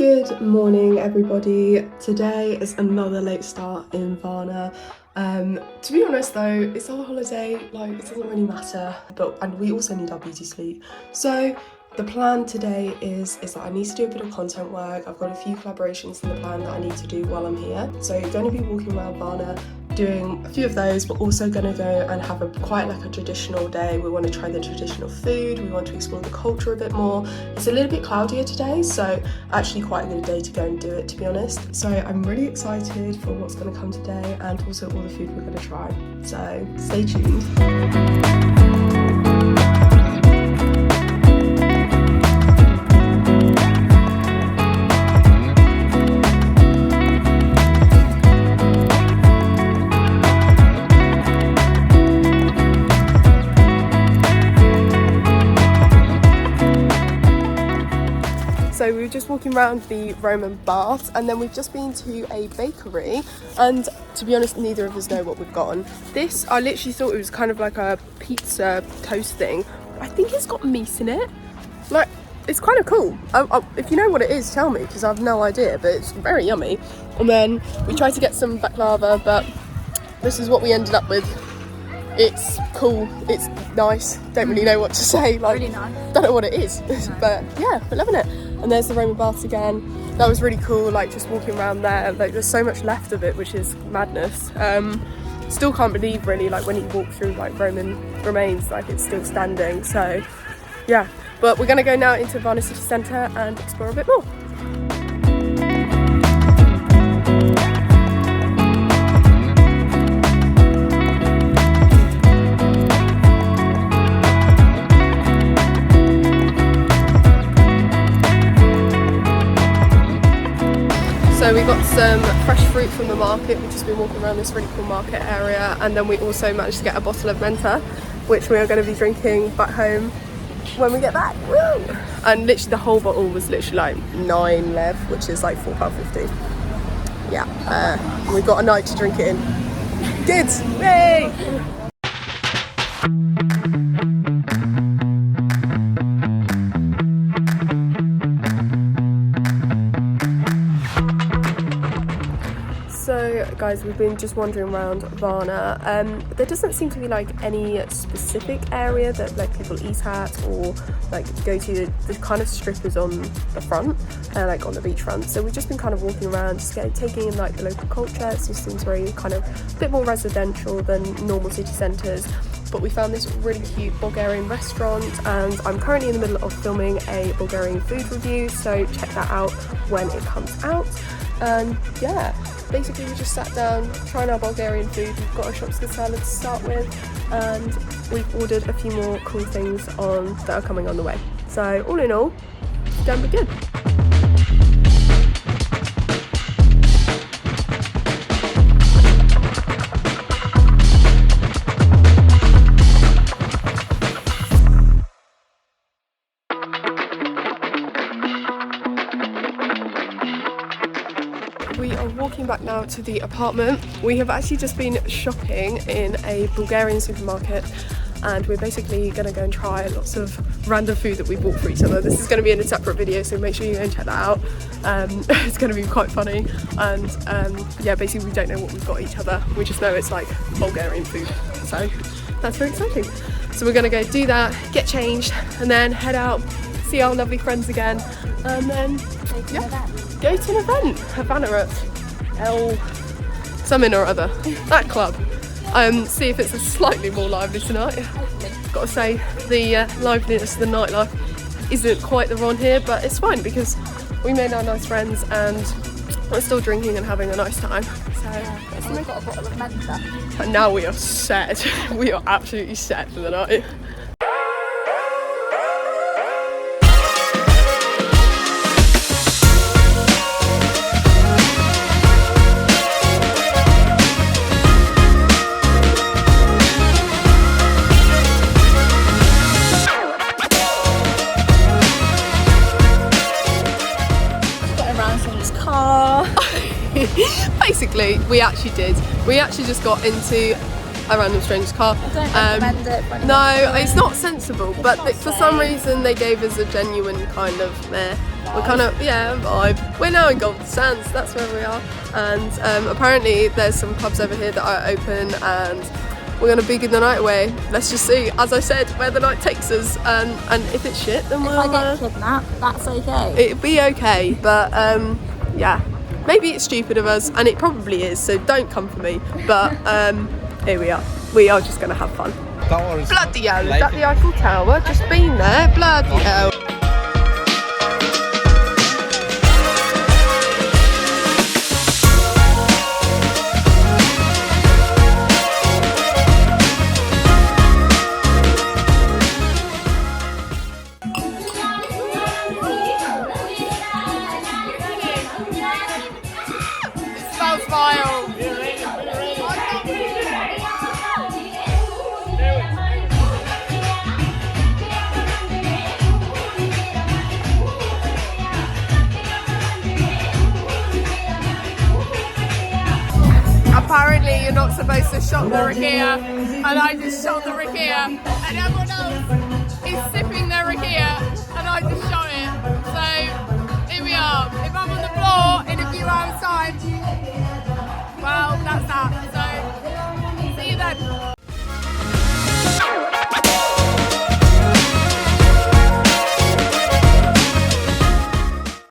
Good morning, everybody. Today is another late start in Varna. To be honest though, it's our holiday, like it doesn't really matter, and we also need our beauty sleep. So the plan today is that I need to do a bit of content work. I've got a few collaborations in the plan that I need to do while I'm here. So going to be walking around Varna, doing a few of those, but also going to go and have quite a traditional day. We want to try the traditional food, we want to explore the culture a bit more. It's a little bit cloudier today, so actually quite a good day to go and do it, to be honest. So I'm really excited for what's going to come today and also all the food we're going to try. So stay tuned. So we were just walking around the Roman baths, and then we've just been to a bakery, and to be honest, neither of us know what we've gotten. This, I literally thought it was kind of like a pizza toast thing. I think it's got meat in it. Like, it's kind of cool. If you know what it is, tell me, because I have no idea, but it's very yummy. And then we tried to get some baklava, but this is what we ended up with. It's cool, it's nice, don't really know what to say, like, really nice. Don't know what it is, but yeah, we're loving it. And there's the Roman baths again. That was really cool, like just walking around there, like there's so much left of it, which is madness. Still can't believe really, like when you walk through like Roman remains, like it's still standing, so yeah. But we're gonna go now into Varna city centre and explore a bit more. So we got some fresh fruit from the market. We've just been walking around this really cool market area, and then we also managed to get a bottle of Menta, which we are going to be drinking back home when we get back. Woo! And literally the whole bottle was literally like 9 lev, which is like £4.50. Yeah, we got a night to drink it in. Good! Yay! So guys, we've been just wandering around Varna. There doesn't seem to be like any specific area that like people eat at or like go to. The kind of strip is on the front, like on the beachfront. So we've just been kind of walking around, just taking in like the local culture. It just seems very kind of a bit more residential than normal city centres. But we found this really cute Bulgarian restaurant, and I'm currently in the middle of filming a Bulgarian food review, so check that out when it comes out. And yeah, basically we just sat down trying our Bulgarian food. We've got a shopska salad to start with, and we've ordered a few more cool things that are coming on the way. So all in all, it's going to be good. We are walking back now to the apartment. We have actually just been shopping in a Bulgarian supermarket, and we're basically going to go and try lots of random food that we bought for each other. This is going to be in a separate video, so make sure you go and check that out. It's going to be quite funny, and yeah, basically we don't know what we've got each other. We just know it's like Bulgarian food, so that's very exciting. So we're going to go do that, get changed, and then head out, see our lovely friends again, and then go to an event, Havana at L something or other, that club. See if it's a slightly more lively tonight. Got to say, the liveliness of the nightlife isn't quite the one here, but it's fine because we made our nice friends and we're still drinking and having a nice time. So and we've got a bottle of Menta. And now we are set. We are absolutely set for the night. Basically, we actually just got into a random stranger's car. I don't recommend it for anyone. No, it's not sensible, but for some reason they gave us a genuine kind of meh. We're kind of, vibe. We're now in Golden Sands, that's where we are. And apparently there's some clubs over here that are open and we're going to begin the night away. Let's just see, as I said, where the night takes us. And if it's shit, then we'll... If I get kidnapped, that's okay. It'd be okay, but yeah. Maybe it's stupid of us, and it probably is, so don't come for me. But here we are. We are just going to have fun. Bloody hell, is that the Eiffel Tower? Just been there, bloody hell. Apparently you're not supposed to shot the rakia, and I just shot the rakia, and everyone else is sipping their rakia.